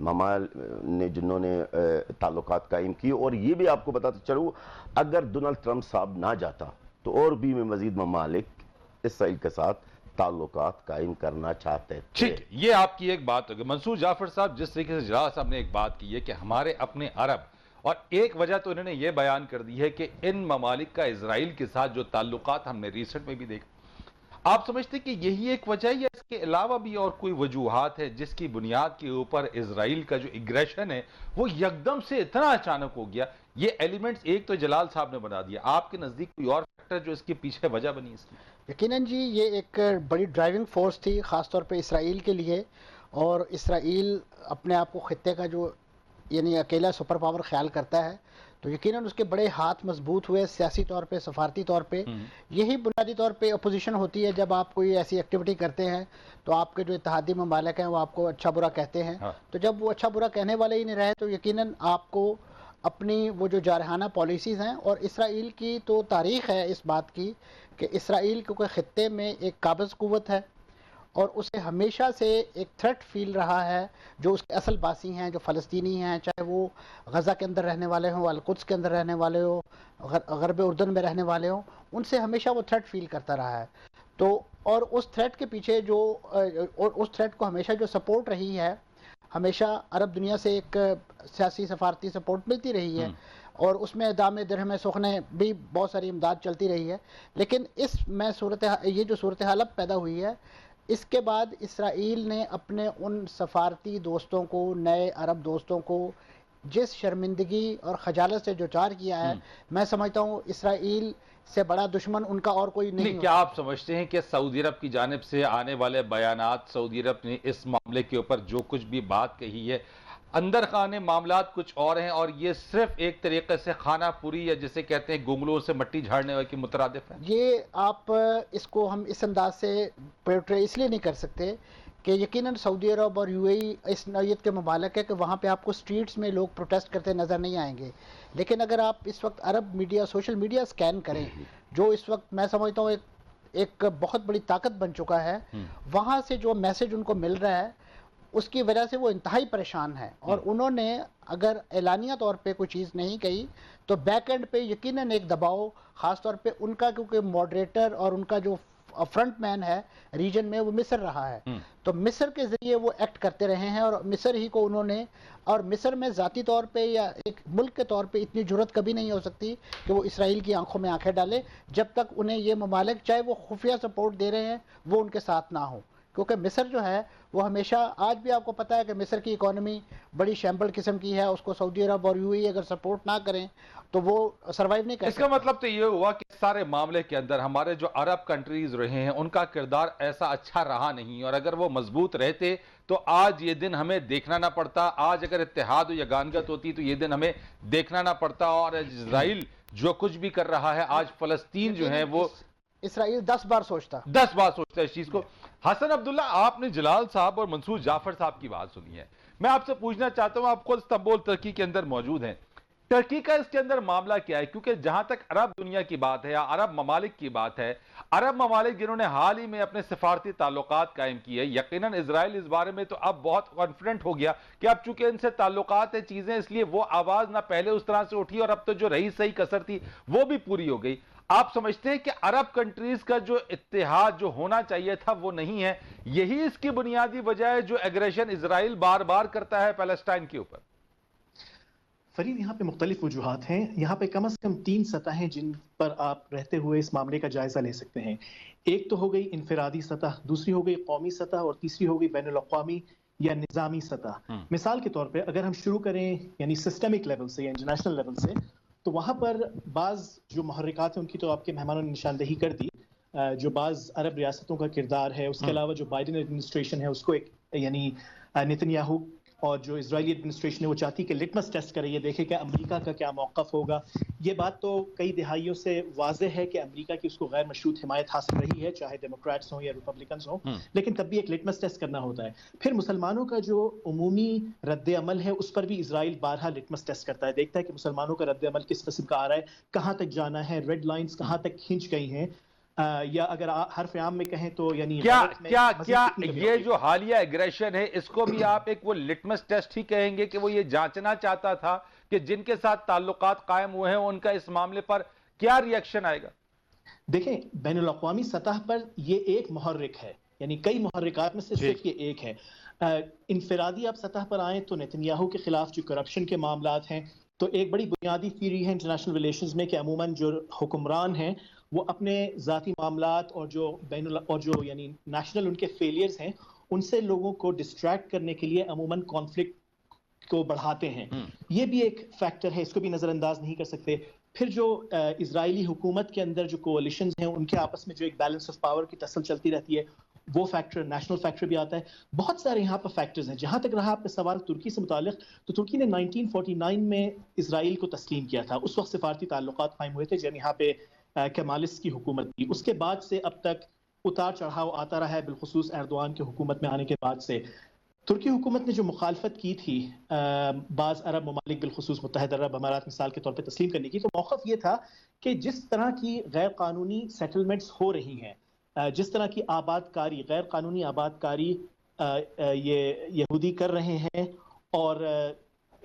ممال نے جنہوں نے تعلقات قائم کیے. اور یہ بھی آپ کو بتاتے چلوں اگر ڈونلڈ ٹرمپ صاحب نہ جاتا تو اور بھی مزید ممالک اسرائیل کے ساتھ تعلقات قائم کرنا چاہتے تھے. ٹھیک، یہ آپ کی ایک بات ہوگی. منصور جعفر صاحب، جس طریقے سے جلال صاحب نے ایک بات کی ہے کہ ہمارے اپنے عرب، اور ایک وجہ تو انہوں نے یہ بیان کر دی ہے کہ ان ممالک کا اسرائیل کے ساتھ جو تعلقات ہم نے ریسنٹ میں بھی دیکھا، آپ سمجھتے کہ یہی ایک وجہ ہے یا اس کے علاوہ بھی اور کوئی وجوہات ہے جس کی بنیاد کے اوپر اسرائیل کا جو اگریشن ہے وہ یکدم سے اتنا اچانک ہو گیا؟ یہ ایلیمنٹس ایک تو جلال صاحب نے بنا دیا، آپ کے نزدیک کوئی اور فیکٹر جو اس کے پیچھے وجہ بنی اس کی؟ یقیناً جی، یہ ایک بڑی ڈرائیونگ فورس تھی خاص طور پہ اسرائیل کے لیے. اور اسرائیل اپنے آپ کو خطے کا جو یعنی اکیلا سپر پاور خیال کرتا ہے، تو یقیناً اس کے بڑے ہاتھ مضبوط ہوئے سیاسی طور پہ، سفارتی طور پہ. یہی بنیادی طور پہ اپوزیشن ہوتی ہے. جب آپ کوئی ایسی ایکٹیویٹی کرتے ہیں تو آپ کے جو اتحادی ممالک ہیں وہ آپ کو اچھا برا کہتے ہیں. تو جب وہ اچھا برا کہنے والے ہی نہیں رہے تو یقیناً آپ کو اپنی وہ جو جارحانہ پالیسیز ہیں، اور اسرائیل کی تو تاریخ ہے اس بات کی کہ اسرائیل کے خطے میں ایک قابض قوت ہے اور اسے ہمیشہ سے ایک تھریٹ فیل رہا ہے. جو اس کے اصل باسی ہیں، جو فلسطینی ہیں، چاہے وہ غزہ کے اندر رہنے والے ہوں، القدس کے اندر رہنے والے ہوں، غرب اردن میں رہنے والے ہوں، ان سے ہمیشہ وہ تھریٹ فیل کرتا رہا ہے. تو اور اس تھریٹ کے پیچھے جو اور اس تھریٹ کو ہمیشہ جو سپورٹ رہی ہے، ہمیشہ عرب دنیا سے ایک سیاسی سفارتی سپورٹ ملتی رہی ہے، اور اس میں دام درہم سخنے بھی بہت ساری امداد چلتی رہی ہے. لیکن اس میں یہ جو صورتحال اب پیدا ہوئی ہے، اس کے بعد اسرائیل نے اپنے ان سفارتی دوستوں کو، نئے عرب دوستوں کو جس شرمندگی اور خجالت سے دوچار کیا ہے، میں سمجھتا ہوں اسرائیل سے بڑا دشمن ان کا اور کوئی نہیں. کیا آپ سمجھتے ہیں کہ سعودی عرب کی جانب سے آنے والے بیانات، سعودی عرب نے اس معاملے کے اوپر جو کچھ بھی بات کہی ہے، اندر خانے معاملات کچھ اور ہیں اور یہ صرف ایک طریقے سے خانہ پوری یا جسے کہتے ہیں گونگلوں سے مٹی جھاڑنے والے کی مترادف ہے؟ یہ آپ اس کو ہم اس انداز سے پورٹری اس لیے نہیں کر سکتے کہ یقیناً سعودی عرب اور یو اے ای اس نوعیت کے ممالک ہے کہ وہاں پہ آپ کو سٹریٹس میں لوگ پروٹیسٹ کرتے نظر نہیں آئیں گے. لیکن اگر آپ اس وقت عرب میڈیا، سوشل میڈیا سکین کریں، جو اس وقت میں سمجھتا ہوں ایک بہت بڑی طاقت بن چکا ہے، وہاں سے جو میسج ان کو مل رہا ہے اس کی وجہ سے وہ انتہائی پریشان ہے. اور انہوں نے اگر اعلانیہ طور پہ کوئی چیز نہیں کہی تو بیک اینڈ پہ یقیناً ایک دباؤ، خاص طور پہ ان کا، کیونکہ ماڈریٹر اور ان کا جو فرنٹ مین ہے ریجن میں وہ مصر رہا ہے، تو مصر کے ذریعے وہ ایکٹ کرتے رہے ہیں، اور مصر ہی کو انہوں نے، اور مصر میں ذاتی طور پہ یا ایک ملک کے طور پہ اتنی جرت کبھی نہیں ہو سکتی کہ وہ اسرائیل کی آنکھوں میں آنکھیں ڈالے جب تک انہیں یہ ممالک، چاہے وہ خفیہ سپورٹ دے رہے ہیں، وہ ان کے ساتھ نہ ہوں. کیونکہ مصر جو ہے وہ ہمیشہ، آج بھی آپ کو پتا ہے کہ مصر کی اکانومی بڑی شیمبل قسم کی ہے، اس کو سعودی عرب اور یو اے ای اگر سپورٹ نہ کریں تو وہ سروائیو نہیں کر اس کا مطلب تو یہ ہوا کہ سارے معاملے کے اندر ہمارے جو عرب کنٹریز رہے ہیں ان کا کردار ایسا اچھا رہا نہیں، اور اگر وہ مضبوط رہتے تو آج یہ دن ہمیں دیکھنا نہ پڑتا. آج اگر اتحاد و یگانگت ہوتی تو یہ دن ہمیں دیکھنا نہ پڑتا. اور اسرائیل جو کچھ بھی کر رہا ہے، آج فلسطین جو ہے وہ اسرائیل 10 بار سوچتا ہے اس چیز کو. حسن عبداللہ، آپ نے جلال صاحب اور منصور جعفر صاحب کی بات سنی ہے. میں آپ سے پوچھنا چاہتا ہوں، آپ خود استنبول ترکی کے اندر موجود ہیں، ترکی کا اس کے اندر معاملہ کیا ہے؟ کیونکہ جہاں تک عرب دنیا کی بات ہے یا عرب ممالک کی بات ہے، عرب ممالک جنہوں نے حال ہی میں اپنے سفارتی تعلقات قائم کیے، یقیناً اسرائیل اس بارے میں تو اب بہت کانفیڈنٹ ہو گیا کہ اب چونکہ ان سے تعلقات ہیں چیزیں، اس لیے وہ آواز نہ پہلے اس طرح سے اٹھی اور اب تو جو رہی صحیح کسر تھی وہ بھی پوری ہو گئی. آپ سمجھتے ہیں کہ عرب کنٹریز کا جو اتحاد جو ہونا چاہیے تھا وہ نہیں ہے، یہی اس کی بنیادی وجہ ہے جو ایگریشن اسرائیل بار بار کرتا ہے پیلسٹائن کے اوپر؟ فرید، یہاں پہ مختلف وجوہات ہیں. یہاں پہ کم از کم 3 سطحیں جن پر آپ رہتے ہوئے اس معاملے کا جائزہ لے سکتے ہیں. ایک تو ہو گئی انفرادی سطح، دوسری ہو گئی قومی سطح، اور تیسری ہو گئی بین الاقوامی یا نظامی سطح. مثال کے طور پہ اگر ہم شروع کریں یعنی سسٹمک لیول سے یا انٹرنیشنل لیول سے، تو وہاں پر بعض جو محرکات ہیں ان کی تو آپ کے مہمانوں نے نشاندہی کر دی. جو بعض عرب ریاستوں کا کردار ہے، اس کے علاوہ جو بائیڈن ایڈمنسٹریشن ہے اس کو ایک یعنی نتنیاہو اور جو اسرائیلی ایڈمنسٹریشن ہے وہ چاہتی کہ لٹمس ٹیسٹ کرے، یہ دیکھے کہ امریکہ کا کیا موقف ہوگا. یہ بات تو کئی دہائیوں سے واضح ہے کہ امریکہ کی اس کو غیر مشروط حمایت حاصل رہی ہے، چاہے ڈیموکریٹس ہوں یا ریپبلکنز ہوں، لیکن تب بھی ایک لٹمس ٹیسٹ کرنا ہوتا ہے. پھر مسلمانوں کا جو عمومی رد عمل ہے اس پر بھی اسرائیل بارہا لٹمس ٹیسٹ کرتا ہے، دیکھتا ہے کہ مسلمانوں کا رد عمل کس قسم کا آ رہا ہے، کہاں تک جانا ہے، ریڈ لائنز کہاں تک کھینچ گئی ہیں. یا اگر حرف عام میں کہیں تو یعنی کیا غرض میں کیا مزید کیا کتنی کمی یہ ہوگی؟ جو حالیہ ایگریشن ہے اس کو بھی آپ ایک وہ لٹمس ٹیسٹ ہی کہیں گے کہ وہ یہ جانچنا چاہتا تھا کہ جن کے ساتھ تعلقات قائم ہوئے ہیں ان کا اس معاملے پر کیا ری ایکشن آئے گا؟ دیکھیں بین الاقوامی سطح پر یہ ایک محرک ہے، یعنی کئی محرکات میں سے صرف یہ ایک ہے۔ انفرادی آپ سطح پر آئیں تو نیتنیاہو کے خلاف جو کرپشن کے معاملات ہیں، تو ایک بڑی بنیادی تھیوری ہے انٹرنیشنل ریلیشنز میں کہ عموماً جو حکمران ہیں وہ اپنے ذاتی معاملات اور جو یعنی نیشنل ان کے فیلیئرز ہیں ان سے لوگوں کو ڈسٹریکٹ کرنے کے لیے عموماً کانفلکٹ کو بڑھاتے ہیں۔ یہ بھی ایک فیکٹر ہے، اس کو بھی نظر انداز نہیں کر سکتے۔ پھر جو اسرائیلی حکومت کے اندر جو کولیشنز ہیں ان کے آپس میں جو ایک بیلنس آف پاور کی تسل چلتی رہتی ہے، وہ فیکٹر نیشنل فیکٹر بھی آتا ہے۔ بہت سارے یہاں پر فیکٹرز ہیں۔ جہاں تک رہا آپ کا سوال ترکی سے متعلق، تو ترکی نے 1949 میں اسرائیل کو تسلیم کیا تھا۔ اس وقت سفارتی تعلقات قائم ہوئے تھے جب یہاں پہ کیمالسٹ کی حکومت تھی۔ اس کے بعد سے اب تک اتار چڑھاؤ آتا رہا ہے، بالخصوص ایردوان کی حکومت میں آنے کے بعد سے۔ ترکی حکومت نے جو مخالفت کی تھی بعض عرب ممالک بالخصوص متحدہ عرب امارات مثال کے طور پہ تسلیم کرنے کی، تو موقف یہ تھا کہ جس طرح کی غیر قانونی سیٹلمنٹس ہو رہی ہیں، جس طرح کی آباد کاری، غیر قانونی آباد کاری یہ یہودی کر رہے ہیں اور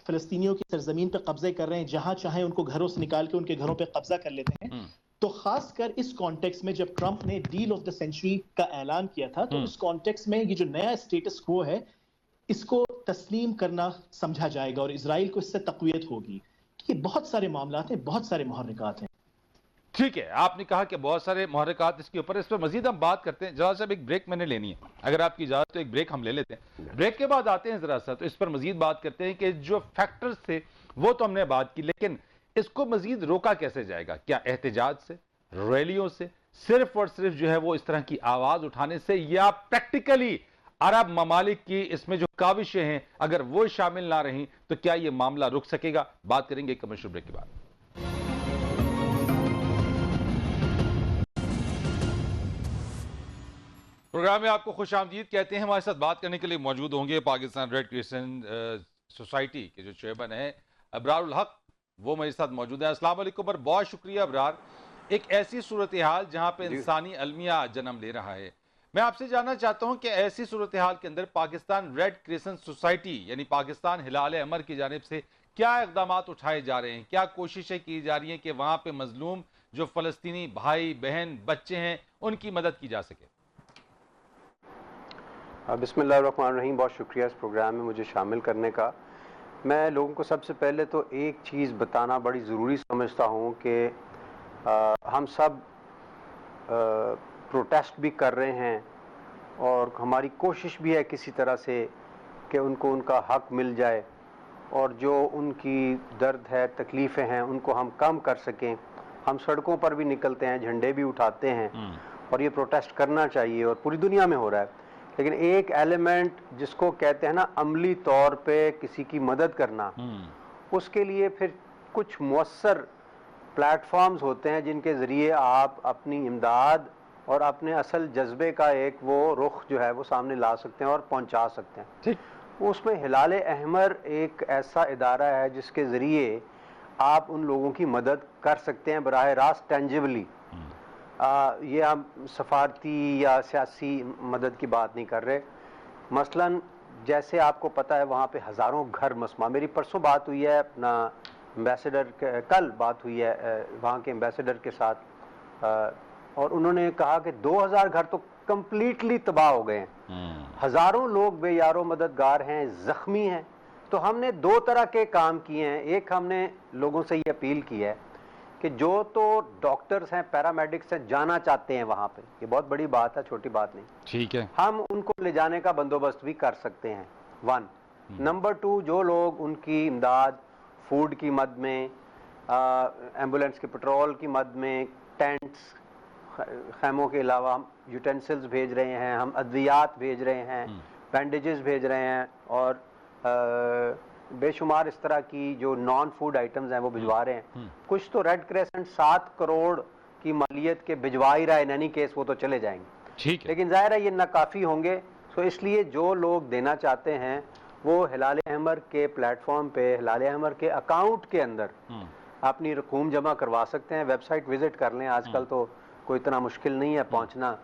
فلسطینیوں کی سرزمین پہ قبضے کر رہے ہیں، جہاں چاہیں ان کو گھروں سے نکال کے ان کے گھروں پہ قبضہ کر لیتے ہیں، تو خاص کر اس کانٹیکس میں جب ٹرمپ نے ڈیل آف دا سینچری کا اعلان کیا تھا، تو اس کانٹیکس میں یہ جو نیا اسٹیٹس کو ہے اس کو تسلیم کرنا سمجھا جائے گا اور اسرائیل کو اس سے تقویت ہوگی۔ یہ بہت سارے معاملات ہیں، بہت سارے محرکات ہیں۔ ٹھیک ہے، آپ نے کہا کہ بہت سارے محرکات اس کے اوپر، اس پر مزید ہم بات کرتے ہیں۔ جناب صاحب ایک بریک میں نے لینی ہے، اگر آپ کی اجازت تو ایک بریک ہم لے لیتے ہیں، بریک کے بعد آتے ہیں ذرا سا تو اس پر مزید بات کرتے ہیں کہ جو فیکٹرز تھے وہ تو ہم نے بات کی، لیکن اس کو مزید روکا کیسے جائے گا؟ کیا احتجاج سے، ریلیوں سے، صرف اور صرف جو ہے وہ اس طرح کی آواز اٹھانے سے، یا پریکٹیکلی عرب ممالک کی اس میں جو کاوشیں ہیں اگر وہ شامل نہ رہیں تو کیا یہ معاملہ رک سکے گا؟ بات کریں گے کمرشل بریک کے بعد۔ پروگرام میں آپ کو خوش آمدید کہتے ہیں۔ ہمارے ساتھ بات کرنے کے لیے موجود ہوں گے پاکستان ریڈ کرسچن سوسائٹی کے جو چیئرمین ہیں ابرار الحق، وہ میرے ساتھ موجود ہیں۔ السلام علیکم اور بہت شکریہ ابرار۔ ایک ایسی صورتحال جہاں پہ انسانی المیہ جنم لے رہا ہے، میں آپ سے جاننا چاہتا ہوں کہ ایسی صورتحال کے اندر پاکستان ریڈ کرسچن سوسائٹی یعنی پاکستان ہلال احمر کی جانب سے کیا اقدامات اٹھائے جا رہے ہیں، کیا کوششیں کی جا رہی ہیں کہ وہاں پہ مظلوم جو فلسطینی بھائی بہن بچے ہیں ان کی مدد کی جا سکے؟ بسم اللہ الرحمن الرحیم، بہت شکریہ اس پروگرام میں مجھے شامل کرنے کا۔ میں لوگوں کو سب سے پہلے تو ایک چیز بتانا بڑی ضروری سمجھتا ہوں کہ ہم سب پروٹیسٹ بھی کر رہے ہیں اور ہماری کوشش بھی ہے کسی طرح سے کہ ان کو ان کا حق مل جائے اور جو ان کی درد ہے، تکلیفیں ہیں، ان کو ہم کم کر سکیں۔ ہم سڑکوں پر بھی نکلتے ہیں، جھنڈے بھی اٹھاتے ہیں اور یہ پروٹیسٹ کرنا چاہیے اور پوری دنیا میں ہو رہا ہے۔ لیکن ایک ایلیمنٹ جس کو کہتے ہیں نا عملی طور پہ کسی کی مدد کرنا، اس کے لیے پھر کچھ مؤثر پلیٹ فارمز ہوتے ہیں جن کے ذریعے آپ اپنی امداد اور اپنے اصل جذبے کا ایک وہ رخ جو ہے وہ سامنے لا سکتے ہیں اور پہنچا سکتے ہیں۔ اس میں ہلال احمر ایک ایسا ادارہ ہے جس کے ذریعے آپ ان لوگوں کی مدد کر سکتے ہیں براہ راست ٹینجیبلی۔ یہ ہم سفارتی یا سیاسی مدد کی بات نہیں کر رہے۔ مثلا جیسے آپ کو پتہ ہے وہاں پہ ہزاروں گھر مسمار، میری پرسوں بات ہوئی ہے اپنا ایمبیسڈر، کل بات ہوئی ہے وہاں کے ایمبیسڈر کے ساتھ، اور انہوں نے کہا کہ 2000 گھر تو کمپلیٹلی تباہ ہو گئے ہیں، ہزاروں لوگ بے یار و مددگار ہیں، زخمی ہیں۔ تو ہم نے دو طرح کے کام کیے ہیں۔ ایک ہم نے لوگوں سے یہ اپیل کی ہے کہ جو تو ڈاکٹرز ہیں، پیرامیڈکس ہیں، جانا چاہتے ہیں وہاں پہ، یہ بہت بڑی بات ہے، چھوٹی بات نہیں، ٹھیک ہے، ہم ان کو لے جانے کا بندوبست بھی کر سکتے ہیں، 1۔ نمبر 2، جو لوگ ان کی امداد فوڈ کی مد میں، ایمبولینس کے پٹرول کی مد میں، ٹینٹس، خیموں کے علاوہ ہم یوٹینسلز بھیج رہے ہیں، ہم ادویات بھیج رہے ہیں، بینڈیجز بھیج رہے ہیں اور بے شمار اس طرح کی جو نان فوڈ آئٹمز ہیں وہ بھجوا رہے ہیں۔ کچھ تو ریڈ کریسنٹ 7 کروڑ کی مالیت کے بھجوا ہی رہا ہے، ان اینی کیس وہ تو چلے جائیں گے، ٹھیک ہے، لیکن ظاہر ہے یہ ناکافی ہوں گے۔ تو اس لیے جو لوگ دینا چاہتے ہیں وہ ہلال احمر کے پلیٹ فارم پہ، ہلال احمر کے اکاؤنٹ کے اندر اپنی رقوم جمع کروا سکتے ہیں۔ ویب سائٹ وزٹ کر لیں، آج کل تو کوئی اتنا مشکل نہیں ہے پہنچنا.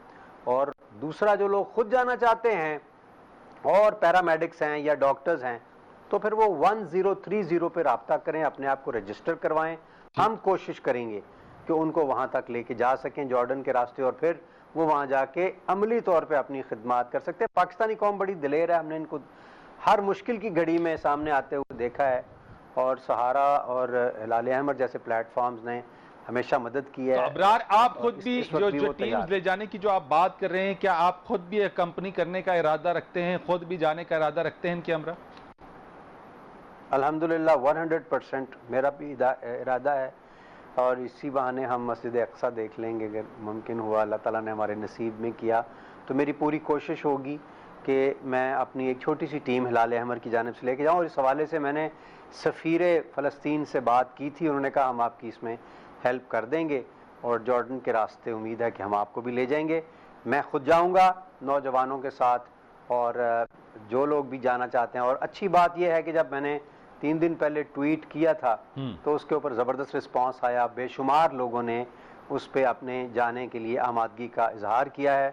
اور دوسرا جو لوگ خود جانا چاہتے ہیں اور پیرامیڈکس ہیں یا ڈاکٹرز ہیں تو پھر وہ 1030 پہ رابطہ کریں, اپنے آپ کو رجسٹر کروائیں. ہم کوشش کریں گے کہ ان کو وہاں تک لے کے جا سکیں جارڈن کے راستے, اور پھر وہ وہاں جا کے عملی طور پہ اپنی خدمات کر سکتے ہیں. پاکستانی قوم بڑی دلیر ہے, ہم نے ان کو ہر مشکل کی گھڑی میں سامنے آتے ہوئے دیکھا ہے, اور سہارا اور ہلال احمر جیسے پلیٹ فارمز نے ہمیشہ مدد کی ہے. تو ابرار آپ خود بھی اس وقت بھی جو وہ تیار ٹیمز لے جانے کی جو آپ بات کر رہے ہیں, کیا آپ خود بھی کمپنی کرنے کا ارادہ رکھتے ہیں, خود بھی جانے کا ارادہ رکھتے ہیں ان کے ہمراہ؟ الحمدللہ 100% میرا بھی ارادہ ہے, اور اسی بہانے ہم مسجد اقصیٰ دیکھ لیں گے اگر ممکن ہوا, اللہ تعالیٰ نے ہمارے نصیب میں کیا تو میری پوری کوشش ہوگی کہ میں اپنی ایک چھوٹی سی ٹیم ہلال احمر کی جانب سے لے کے جاؤں. اور اس حوالے سے میں نے سفیر فلسطین سے بات کی تھی, انہوں نے کہا ہم آپ کی اس میں ہیلپ کر دیں گے, اور جارڈن کے راستے امید ہے کہ ہم آپ کو بھی لے جائیں گے. میں خود جاؤں گا نوجوانوں کے ساتھ, اور جو لوگ بھی جانا چاہتے ہیں. اور اچھی بات یہ ہے کہ جب میں نے 3 دن پہلے ٹویٹ کیا تھا تو اس کے اوپر زبردست رسپانس آیا, بے شمار لوگوں نے اس پہ اپنے جانے کے لیے آمادگی کا اظہار کیا ہے.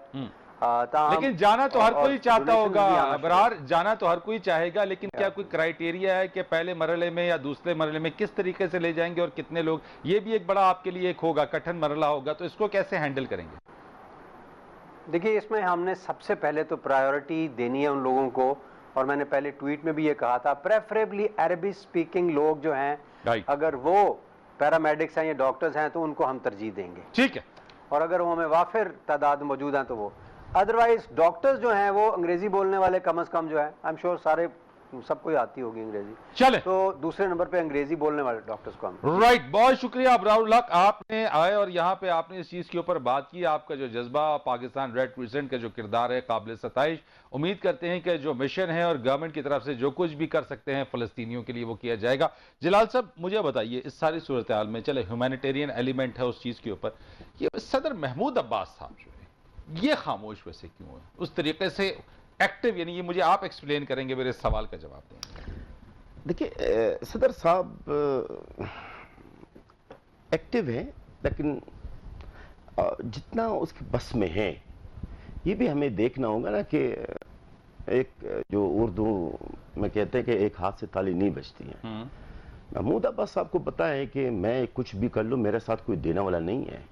لیکن جانا تو ہر کوئی چاہتا ہوگا ابرار, جانا تو ہر کوئی چاہے گا, لیکن کیا کوئی کرائیٹیریا ہے کہ پہلے مرحلے میں یا دوسرے مرحلے میں کس طریقے سے لے جائیں گے اور کتنے لوگ؟ یہ بھی ایک بڑا آپ کے لیے ایک ہوگا, کٹھن مرحلہ ہوگا, تو اس کو کیسے ہینڈل کریں گے؟ دیکھیے اس میں ہم نے سب سے پہلے تو پرائیورٹی دینی ہے ان لوگوں کو, اور میں نے پہلے ٹویٹ میں بھی یہ کہا تھا, پریفریبلی عربی سپیکنگ لوگ جو ہیں اگر وہ پیرامیڈکس ہیں یا ڈاکٹرز ہیں تو ان کو ہم ترجیح دیں گے. ٹھیک ہے, اور اگر وہ ہمیں وافر تعداد موجود ہیں تو وہ, ادروائز ڈاکٹرز جو ہیں وہ انگریزی بولنے والے کم از کم جو ہیں, آئی ایم شیور سارے سب کو آتی ہوگی انگریزی, چلے تو دوسرے نمبر پہ انگریزی بولنے والے ڈاکٹرز کو ہم رائٹ. بہت شکریہ ابرار الحق, آپ نے آئے اور یہاں پہ آپ نے اس چیز کے اوپر بات کی. آپ کا جو جذبہ, پاکستان ریڈ کریسنٹ کا جو کردار ہے قابل ستائش. امید کرتے ہیں کہ جو مشن ہے اور گورنمنٹ کی طرف سے جو کچھ بھی کر سکتے ہیں فلسطینیوں کے لیے وہ کیا جائے گا. جلال صاحب مجھے بتائیے, اس ساری صورتحال میں چلے ہیومینیٹیرین ایلیمنٹ ہے اس چیز کے اوپر, یہ صدر محمود عباس صاحب جو ہے یہ خاموش ویسے کیوں ہے اس طریقے سے ایکٹیو؟ یعنی یہ مجھے آپ ایکسپلین کریں گے, میرے سوال کا جواب دیں گے. دیکھیے صدر صاحب ایکٹیو ہیں, لیکن جتنا اس کے بس میں ہے یہ بھی ہمیں دیکھنا ہوگا نا کہ ایک جو اردو میں کہتے ہیں کہ ایک ہاتھ سے تالی نہیں بجتی ہے. محمود عباس صاحب کو پتا ہے کہ میں کچھ بھی کر لوں میرے ساتھ کوئی دینے والا نہیں ہے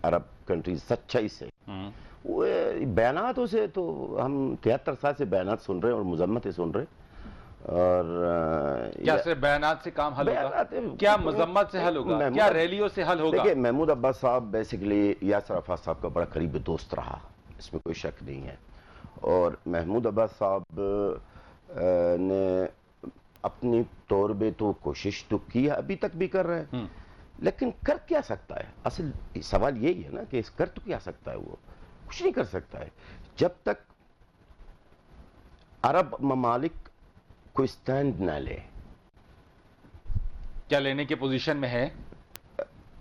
عرب کنٹریز, سچائی سے. وہ بیاناتوں سے تو ہم 73 سال سے بیانات سن رہے ہیں اور مذمتیں سن رہے ہیں, اور کیا صرف بیانات سے کام حل ہوگا؟ کیا مذمت سے حل ہوگا؟ کیا ریلیوں سے حل ہوگا؟ دیکھیں محمود عباس صاحب بیسیکلی یاسر عرفات صاحب کا بڑا قریبی دوست رہا, اس میں کوئی شک نہیں ہے, اور محمود عباس صاحب نے اپنی طور پہ تو کوشش تو کی ہے, ابھی تک بھی کر رہے ہیں, لیکن کر کیا سکتا ہے؟ اصل سوال یہی ہے نا کہ کر تو کیا سکتا ہے؟ وہ کچھ نہیں کر سکتا ہے جب تک عرب ممالک کوئی سٹینڈ نہ لے. کیا لینے کی پوزیشن میں ہے؟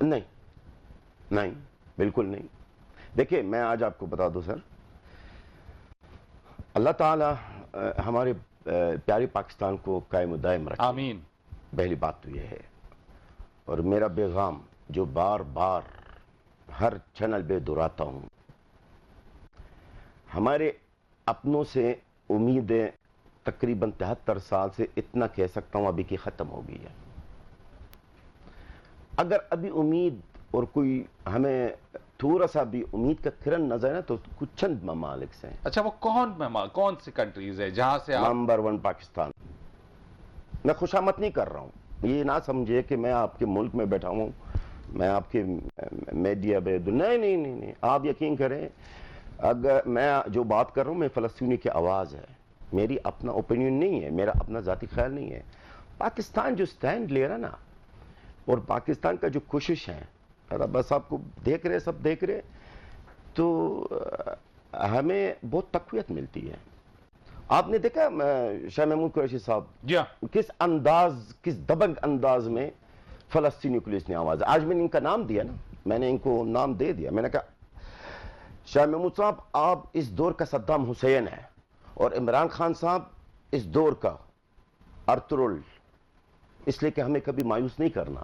نہیں, بالکل نہیں. دیکھیں میں آج آپ کو بتا دوں سر, اللہ تعالی ہمارے پیارے پاکستان کو قائم و دائم رکھے, آمین. پہلی بات تو یہ ہے, اور میرا پیغام جو بار بار ہر چینل پہ دہراتا ہوں, ہمارے اپنوں سے امیدیں تقریباً 73 سال سے اتنا کہہ سکتا ہوں ابھی کی ختم ہو گئی ہے. اگر ابھی امید اور کوئی ہمیں تھوڑا سا بھی امید کا کرن نظر ہے تو کچھ چند ممالک سے. اچھا وہ کون سی کنٹریز ہے جہاں سے نمبر 1 پاکستان. میں خوشامد نہیں کر رہا ہوں, یہ نہ سمجھے کہ میں آپ کے ملک میں بیٹھا ہوں, میں آپ کے میڈیا پہ, نہیں, آپ یقین کریں اگر میں جو بات کر رہا ہوں میں فلسطینی کی آواز ہے, میری اپنا اوپینین نہیں ہے, میرا اپنا ذاتی خیال نہیں ہے. پاکستان جو سٹینڈ لے رہا نا, اور پاکستان کا جو کوشش ہے, بس آپ کو دیکھ رہے, سب دیکھ رہے, تو ہمیں بہت تقویت ملتی ہے. آپ نے دیکھا شاہ محمود قریشی صاحب کس دبنگ انداز میں فلسطینی پولیس نے آواز, آج میں نے ان کا نام دیا نا, میں نے ان کو نام دے دیا, میں نے کہا شاہ محمود صاحب آپ اس دور کا صدام حسین ہے, اور عمران خان صاحب اس دور کا ارطغرل, اس لیے کہ ہمیں کبھی مایوس نہیں کرنا.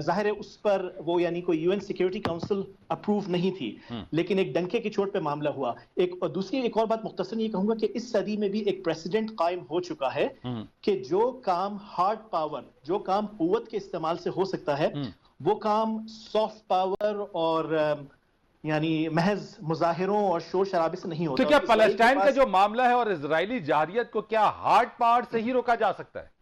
ظاہر ہے اس پر وہ یعنی کوئی UN سیکیورٹی کاؤنسل اپروو نہیں تھی، لیکن ایک ڈنکے کی چوٹ پہ معاملہ ہوا۔ ایک اور بات مختصراً یہ کہوں گا کہ اس صدی میں بھی ایک پریسیڈنٹ قائم ہو چکا ہے کہ جو کام ہارڈ پاور، جو کام قوت کے استعمال سے ہو سکتا ہے، وہ کام سافٹ پاور اور یعنی محض مظاہروں اور شور شرابے سے نہیں ہوتا۔ تو کیا فلسطین کا جو معاملہ ہے اور اسرائیلی جارحیت کو کیا ہارڈ پاور سے ہی روکا جا سکتا ہے؟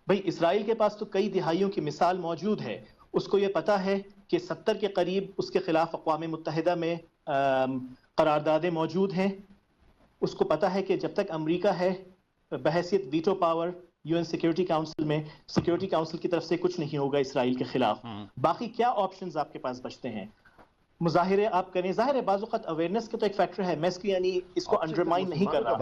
بھئی اسرائیل کے پاس تو کئی دہائیوں کی مثال موجود ہے، اس کو یہ پتا ہے کہ 70 کے قریب اس کے خلاف اقوام متحدہ میں قراردادیں موجود ہیں، اس کو پتا ہے کہ جب تک امریکہ ہے بحیثیت veto power UN security council میں، سیکیورٹی کاؤنسل کی طرف سے کچھ نہیں ہوگا اسرائیل کے خلاف۔ باقی کیا آپشنز آپ کے پاس بچتے ہیں؟ مظاہرے آپ کریں، ظاہر ہے بعض اوقات اویئرنیس کا تو ایک فیکٹر ہے، میں اس کی یعنی اس کو انڈرمائن نہیں کر رہا۔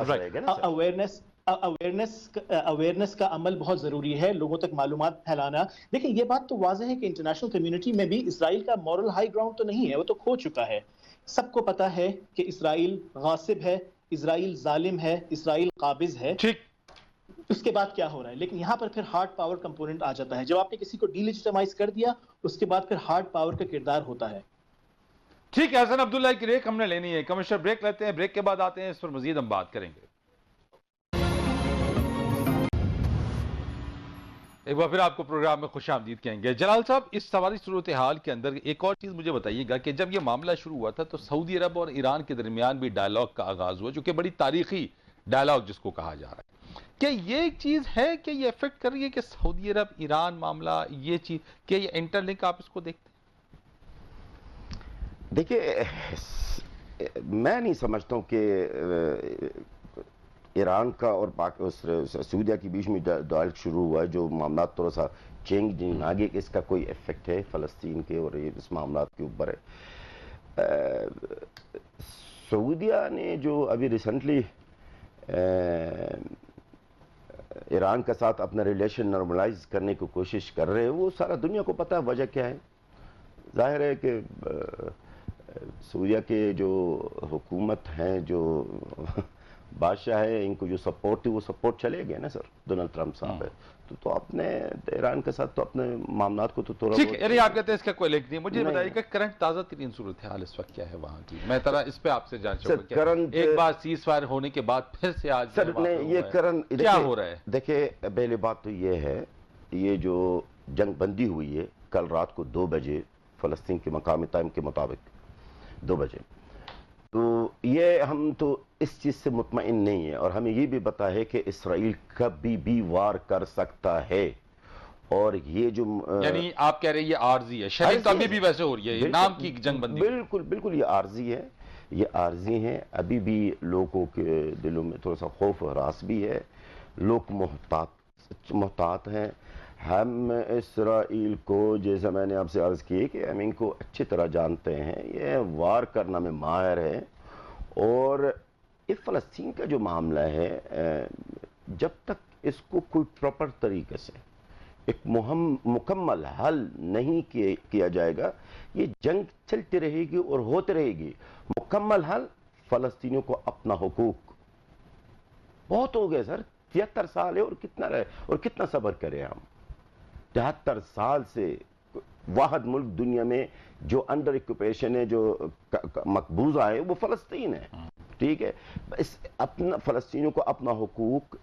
اویئرنیس کا عمل بہت ضروری ہے، لوگوں تک معلومات پھیلانا۔ دیکھیں یہ بات تو واضح ہے کہ انٹرنیشنل کمیونٹی میں بھی اسرائیل کا مورل ہائی گراؤنڈ تو نہیں ہے، وہ تو کھو چکا ہے۔ سب کو پتا ہے کہ اسرائیل غاصب ہے، اسرائیل ظالم ہے، اسرائیل قابض ہے۔ اس کے بعد کیا ہو رہا ہے؟ لیکن یہاں پر پھر ہارڈ پاور کمپوننٹ آ جاتا ہے۔ جب آپ نے کسی کو ڈی لیجیٹمائز کر دیا، اس کے بعد پھر ہارڈ پاور کا کردار ہوتا ہے۔ ٹھیک ہے حسن عبداللہ، ایک بریک ہم نے لینی ہے، کمرشل بریک لیتے ہیں، بریک کے بعد آتے ہیں، اس پر مزید ہم بات کریں گے۔ ایک بار پھر آپ کو پروگرام میں خوش آمدید کہیں گے۔ جلال صاحب، اس سواری صورتحال کے اندر ایک اور چیز مجھے بتائیے گا کہ جب یہ معاملہ شروع ہوا تھا تو سعودی عرب اور ایران کے درمیان بھی ڈائیلاگ کا آغاز ہوا، جو کہ بڑی تاریخی ڈائیلاگ جس کو کہا جا رہا ہے۔ کیا یہ ایک چیز ہے کہ یہ افیکٹ کر رہی ہے کہ سعودی عرب ایران معاملہ، یہ چیز کہ یہ انٹر لنک آپ اس کو دیکھتے ہیں؟ دیکھیے میں نہیں سمجھتا ہوں کہ ایران کا اور سعودیہ کے بیچ میں ڈائیلاگ شروع ہوا ہے، جو معاملات تھوڑا سا چینج آگے کہ اس کا کوئی ایفیکٹ ہے فلسطین کے اور اس معاملات کے اوپر ہے۔ سعودیہ نے جو ابھی ریسنٹلی ایران کے ساتھ اپنا ریلیشن نارملائز کرنے کی کوشش کر رہے ہیں، وہ سارا دنیا کو پتہ ہے وجہ کیا ہے۔ ظاہر ہے کہ سعودیہ کے جو حکومت ہیں، جو بادشاہ ہے، ان کو جو سپورٹ ہے وہ سپورٹ چلے گئے نا سر، ڈونلڈ ٹرمپ صاحب ہے، تو اپنے ایران کے ساتھ تو اپنے معاملات کو تو تھوڑا ٹھیک ہے، یعنی آپ کہتے ہیں اس کا کوئی لنک نہیں۔ مجھے بتائیے کہ کرنٹ تازہ ترین صورتحال اس وقت کیا ہے وہاں کی؟ میں طرح اس پہ آپ سے جان چاہوں گا کہ ایک بار سیز فائر ہونے کے بعد پھر سے آج سر یہ کیا ہو رہا ہے؟ دیکھیں پہلی بات تو یہ ہے، یہ جو جنگ بندی ہوئی ہے کل رات کو 2 بجے فلسطین کے مقامی ٹائم کے مطابق 2 بجے، تو یہ ہم تو اس چیز سے مطمئن نہیں ہیں، اور ہمیں یہ بھی پتا ہے کہ اسرائیل کبھی بھی وار کر سکتا ہے، اور یہ جو یعنی آپ کہہ رہے ہیں یہ عارضی ہے، شرح تو ابھی بھی ویسے ہو رہی ہے، یہ نام کی جنگ بندی۔ بالکل یہ عارضی ہے، یہ عارضی ہے۔ ابھی بھی لوگوں کے دلوں میں تھوڑا سا خوف و ہراس بھی ہے، لوگ محتاط ہیں۔ ہم اسرائیل کو، جیسا میں نے آپ سے عرض کی کہ ہم ان کو اچھی طرح جانتے ہیں، یہ وار کرنا میں ماہر ہے، اور یہ فلسطین کا جو معاملہ ہے جب تک اس کو کوئی پراپر طریقے سے ایک مکمل حل نہیں کیا جائے گا، یہ جنگ چلتی رہے گی اور ہوتی رہے گی۔ مکمل حل فلسطینیوں کو اپنا حقوق، بہت ہو گئے سر، 73 سال ہے، اور کتنا صبر کریں ہم۔ 73 سال سے واحد ملک دنیا میں جو انڈر اکوپیشن ہے، جو مقبوضہ ہے، وہ فلسطین ہے، ٹھیک ہے۔ اپنا فلسطینیوں کو اپنا حقوق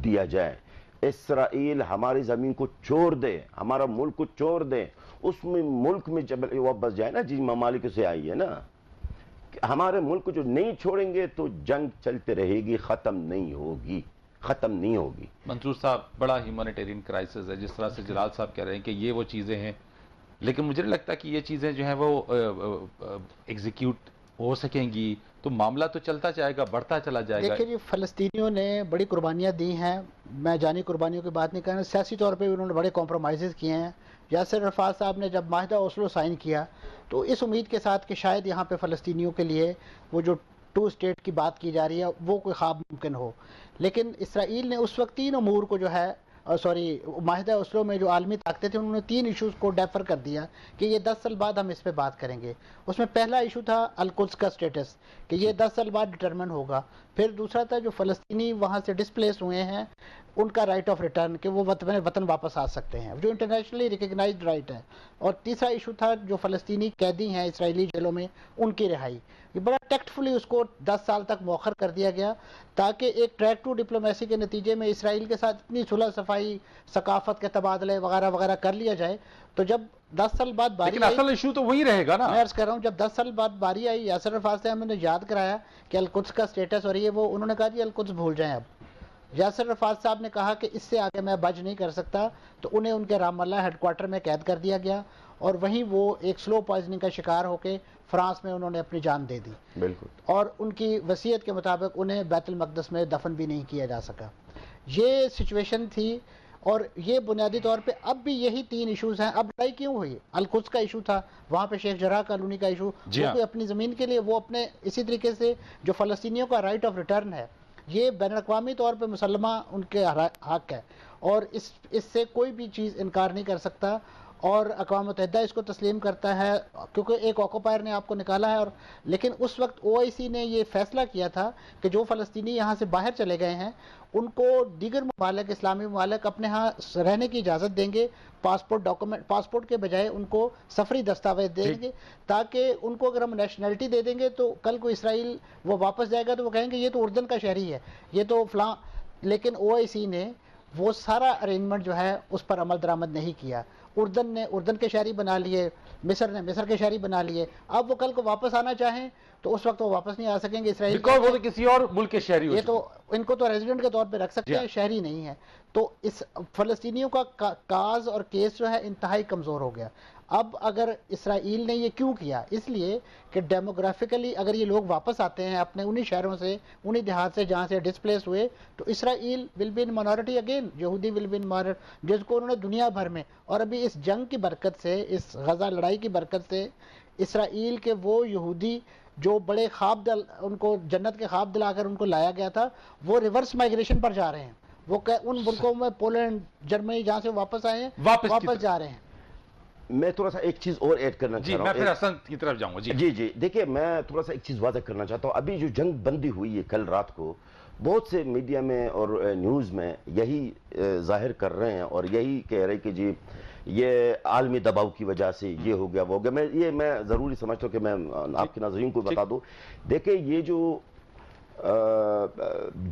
دیا جائے۔ اسرائیل ہماری زمین کو چھوڑ دے، ہمارا ملک کو چھوڑ دے، اس میں ملک میں جب واپس جائے نا، جن ممالک سے آئی ہے نا، ہمارے ملک کو جو نہیں چھوڑیں گے تو جنگ چلتے رہے گی، ختم نہیں ہوگی۔ منصور صاحب، بڑا ہیومانیٹیرین کرائسس ہے، جس طرح سے جلال صاحب کہہ رہے ہیں کہ یہ وہ چیزیں ہیں، لیکن مجھے نہیں لگتا کہ یہ چیزیں جو ہیں وہ ایگزیکیوٹ ہو سکیں گی، تو معاملہ تو چلتا جائے گا، بڑھتا چلا جائے گا۔ دیکھیں جی، فلسطینیوں نے بڑی قربانیاں دی ہیں، میں جانی قربانیوں کی بات نہیں کر رہا، سیاسی طور پہ انہوں نے بڑے کمپرومائزز کیے ہیں۔ یاسر عرفات صاحب نے جب معاہدہ اوسلو سائن کیا تو اس امید کے ساتھ کہ شاید یہاں پہ فلسطینیوں کے لیے وہ جو 2 اسٹیٹ کی بات کی جا رہی ہے وہ کوئی خواب ممکن ہو، لیکن اسرائیل نے اس وقت 3 امور کو جو ہے معاہدہ اوسلو میں جو عالمی طاقتیں تھیں، انہوں نے 3 ایشوز کو ڈیفر کر دیا کہ یہ 10 سال بعد ہم اس پہ بات کریں گے۔ اس میں پہلا ایشو تھا القدس کا سٹیٹس، کہ یہ 10 سال بعد ڈٹرمن ہوگا۔ پھر دوسرا تھا جو فلسطینی وہاں سے ڈسپلیس ہوئے ہیں ان کا رائٹ آف ریٹرن کہ وہ وطن واپس آ سکتے ہیں، جو انٹرنیشنلی ریکگنائزڈ رائٹ ہے. اور تیسرا ایشو تھا جو فلسطینی قیدی ہیں اسرائیلی جیلوں میں ان کی رہائی. یہ بڑا ٹیکٹفلی اس کو 10 سال تک مؤخر کر دیا گیا تاکہ ایک ٹریک ٹو ڈپلومیسی کے نتیجے میں اسرائیل کے ساتھ اتنی صلح صفائی، ثقافت کے تبادلے وغیرہ وغیرہ کر لیا جائے. تو جب 10 سال بعد باری لیکن آئی، اصل ایشو تو وہی رہے گا نا. میں عرض کر رہا ہوں، جب 10 سال بعد باری آئی، یاسر عرفات سے ہم نے یاد کرایا کہ القدس کا سٹیٹس اور یہ وہ، انہوں نے کہا جی القدس بھول جائیں. اب یاسر عرفات صاحب نے کہا کہ اس سے آگے میں بج نہیں کر سکتا، تو انہیں ان کے رام اللہ ہیڈ کوارٹر میں قید کر دیا گیا اور وہیں وہ ایک سلو پوائزننگ کا شکار ہو کے فرانس میں انہوں نے اپنی جان دے دی. بالکل. اور ان کی وصیت کے مطابق انہیں بیت المقدس میں دفن بھی نہیں کیا جا سکا. یہ سچویشن تھی اور یہ بنیادی طور پہ اب بھی یہی 3 ایشوز ہیں. اب لڑائی کیوں ہوئی؟ القدس کا ایشو تھا، وہاں پہ شیخ جراح کالونی کا ایشو، وہ کوئی اپنی زمین کے لیے، وہ اپنے اسی طریقے سے جو فلسطینیوں کا رائٹ آف ریٹرن ہے یہ بین الاقوامی طور پہ مسلمہ ان کے حق ہے اور اس سے کوئی بھی چیز انکار نہیں کر سکتا. اور اقوام متحدہ اس کو تسلیم کرتا ہے کیونکہ ایک آکوپائر نے آپ کو نکالا ہے. اور لیکن اس وقت OIC نے یہ فیصلہ کیا تھا کہ جو فلسطینی یہاں سے باہر چلے گئے ہیں ان کو دیگر ممالک، اسلامی ممالک اپنے ہاں رہنے کی اجازت دیں گے، پاسپورٹ کے بجائے ان کو سفری دستاویز دیں گے تاکہ ان کو اگر ہم نیشنلٹی دے دیں گے تو کل کو اسرائیل وہ واپس جائے گا تو وہ کہیں گے یہ تو اردن کا شہری ہے، یہ تو فلاں. لیکن OIC نے وہ سارا ارینجمنٹ جو ہے اس پر عمل درآمد نہیں کیا. اردن نے اردن کے شہری بنا لیے، مصر نے مصر کے شہری بنا لیے. اب وہ کل کو واپس آنا چاہیں تو اس وقت وہ واپس نہیں آ سکیں گے. اسرائیل وہ تو کسی اور ملک کے شہری یہ تو ان کو تو ریزیڈنٹ کے طور پہ رکھ سکتے ہیں، شہری نہیں ہے. تو اس فلسطینیوں کا کاز اور کیس جو ہے انتہائی کمزور ہو گیا. اب اگر اسرائیل نے یہ کیوں کیا؟ اس لیے کہ ڈیموگرافیکلی اگر یہ لوگ واپس آتے ہیں اپنے انہی شہروں سے، انہی دیہات سے جہاں سے ڈسپلیس ہوئے، تو Israel will be in minority again, یہودی ول بی ان مائنورٹی، جس کو انہوں نے دنیا بھر میں. اور ابھی اس جنگ کی برکت سے، اس غزہ لڑائی کی برکت سے اسرائیل کے وہ یہودی جو بڑے خواب ان کو جنت کے خواب دلا کر ان کو لایا گیا تھا، وہ ریورس مائگریشن پر جا رہے ہیں. وہ ان ملکوں میں پولینڈ، جرمنی جہاں سے واپس آئے ہیں واپس جا رہے ہیں. میں تھوڑا سا ایک چیز اور ایڈ کرنا چاہ رہا ہوں. میں پھر حسن کی طرف جاؤں گا. جی دیکھیں، میں تھوڑا سا ایک چیز واضح کرنا چاہتا ہوں. ابھی جو جنگ بندی ہوئی ہے کل رات کو، بہت سے میڈیا میں اور نیوز میں یہی ظاہر کر رہے ہیں اور یہی کہہ رہے کہ جی یہ عالمی دباؤ کی وجہ سے یہ ہو گیا وہ ہو گیا. میں ضروری سمجھتا ہوں کہ میں آپ کے ناظرین کو بتا دوں. دیکھیں، یہ جو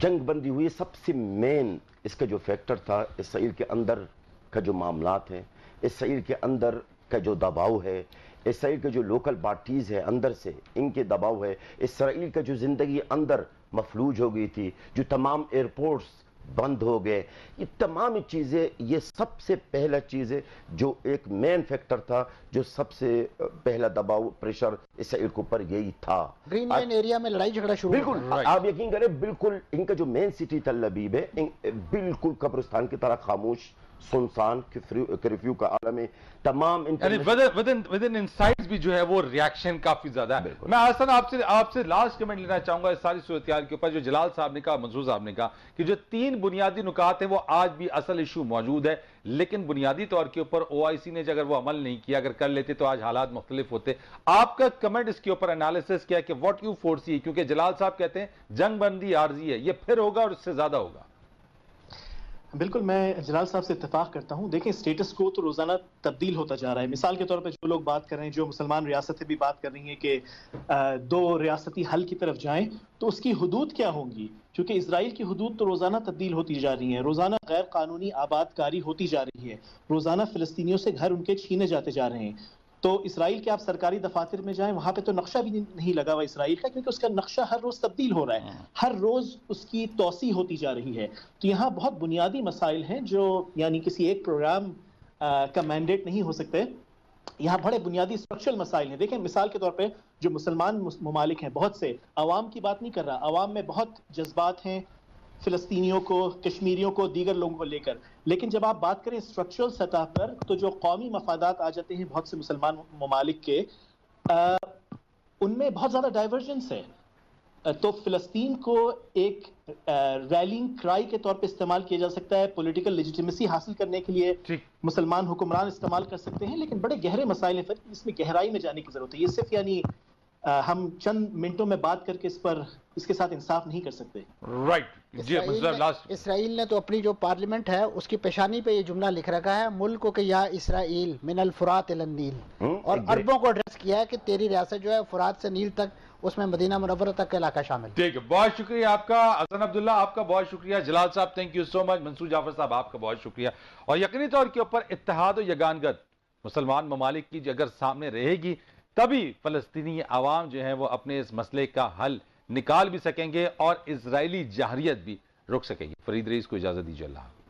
جنگ بندی ہوئی، سب سے مین اس کا جو فیکٹر تھا اسرائیل کے اندر کا جو معاملات ہیں، اسرائیل کے اندر کا جو دباؤ ہے، اسرائیل کے جو لوکل پارٹیز ہے اندر سے ان کے دباؤ ہے، اسرائیل کا جو زندگی اندر مفلوج ہو گئی تھی، جو تمام ایئرپورٹس بند ہو گئے، یہ تمام چیزیں، یہ سب سے پہلا چیز ہے جو ایک مین فیکٹر تھا، جو سب سے پہلا دباؤ پریشر اسرائیل کے اوپر یہی تھا. گرین لائن ایریا میں لڑائی جھگڑا شروع بالکل آپ یقین کریں، بالکل ان کا جو مین سٹی تل ابیب ہے بالکل قبرستان کی طرح خاموش، سنسان، کرفیو کا عالم ہے. تمام ودن انسائٹس بھی جو ہے وہ ریاکشن کافی زیادہ ہے. میں حسن آپ سے لاسٹ کمنٹ لینا چاہوں گا اس ساری صورتحال کے اوپر. جو جلال صاحب نے کہا، منصور صاحب نے کہا کہ جو 3 بنیادی نکات ہیں وہ آج بھی اصل ایشو موجود ہے، لیکن بنیادی طور کے اوپر OIC نے اگر وہ عمل نہیں کیا، اگر کر لیتے تو آج حالات مختلف ہوتے. آپ کا کمنٹ اس کے اوپر انالیسس کیا کہ واٹ یو فورسی، کیونکہ جلال صاحب کہتے ہیں جنگ بندی عارضی ہے، یہ پھر ہوگا اور اس سے زیادہ ہوگا. بالکل میں جلال صاحب سے اتفاق کرتا ہوں. دیکھیں، سٹیٹس کو تو روزانہ تبدیل ہوتا جا رہا ہے. مثال کے طور پہ جو لوگ بات کر رہے ہیں، جو مسلمان ریاستیں بھی بات کر رہی ہیں کہ 2 ریاستی حل کی طرف جائیں، تو اس کی حدود کیا ہوں گی؟ کیونکہ اسرائیل کی حدود تو روزانہ تبدیل ہوتی جا رہی ہیں، روزانہ غیر قانونی آباد کاری ہوتی جا رہی ہے، روزانہ فلسطینیوں سے گھر ان کے چھینے جاتے جا رہے ہیں. تو اسرائیل کے آپ سرکاری دفاتر میں جائیں، وہاں پہ تو نقشہ بھی نہیں لگا ہوا اسرائیل کا، کیونکہ اس کا نقشہ ہر روز تبدیل ہو رہا ہے، ہر روز اس کی توسیع ہوتی جا رہی ہے. تو یہاں بہت بنیادی مسائل ہیں جو یعنی کسی ایک پروگرام کا مینڈیٹ نہیں ہو سکتے. یہاں بڑے بنیادی اسٹرکچرل مسائل ہیں. دیکھیں، مثال کے طور پہ جو مسلمان ممالک ہیں، بہت سے، عوام کی بات نہیں کر رہا، عوام میں بہت جذبات ہیں فلسطینیوں کو، کشمیریوں کو، دیگر لوگوں کو لے کر. لیکن جب آپ بات کریں اسٹرکچرل سطح پر، تو جو قومی مفادات آ جاتے ہیں بہت سے مسلمان ممالک کے، ان میں بہت زیادہ ڈائیورجنس ہے. تو فلسطین کو ایک ریلنگ کرائی کے طور پہ استعمال کیا جا سکتا ہے، پولیٹیکل لیجیٹیمیسی حاصل کرنے کے لیے مسلمان حکمران استعمال کر سکتے ہیں، لیکن بڑے گہرے مسائل ہیں، اس میں گہرائی میں جانے کی ضرورت ہے. یہ صرف یعنی ہم چند منٹوں میں بات کر کے اس کے ساتھ انصاف نہیں کر سکتے. رائٹ جی لاسٹ اسرائیل نے تو اپنی جو پارلیمنٹ ہے اس کی پیشانی پہ یہ جملہ لکھ رکھا ہے ملک کہ یا اسرائیل من الفرات الی النیل، اور عربوں کو ایڈریس کیا ہے کہ تیری ریاست جو ہے فرات سے نیل تک، اس میں مدینہ منورہ تک کا علاقہ شامل. ٹھیک ہے، بہت شکریہ آپ کا حسن عبداللہ، آپ کا بہت شکریہ جلال صاحب، تھینک یو سو مچ. منصور جعفر صاحب آپ کا بہت شکریہ. اور یقینی طور کے اوپر اتحاد و یگانگت مسلمان ممالک کی اگر سامنے رہے گی تبھی فلسطینی عوام جو ہیں وہ اپنے اس مسئلے کا حل نکال بھی سکیں گے اور اسرائیلی جارحیت بھی رک سکے گی. فرید رئیس کو اجازت دیجیے. اللہ.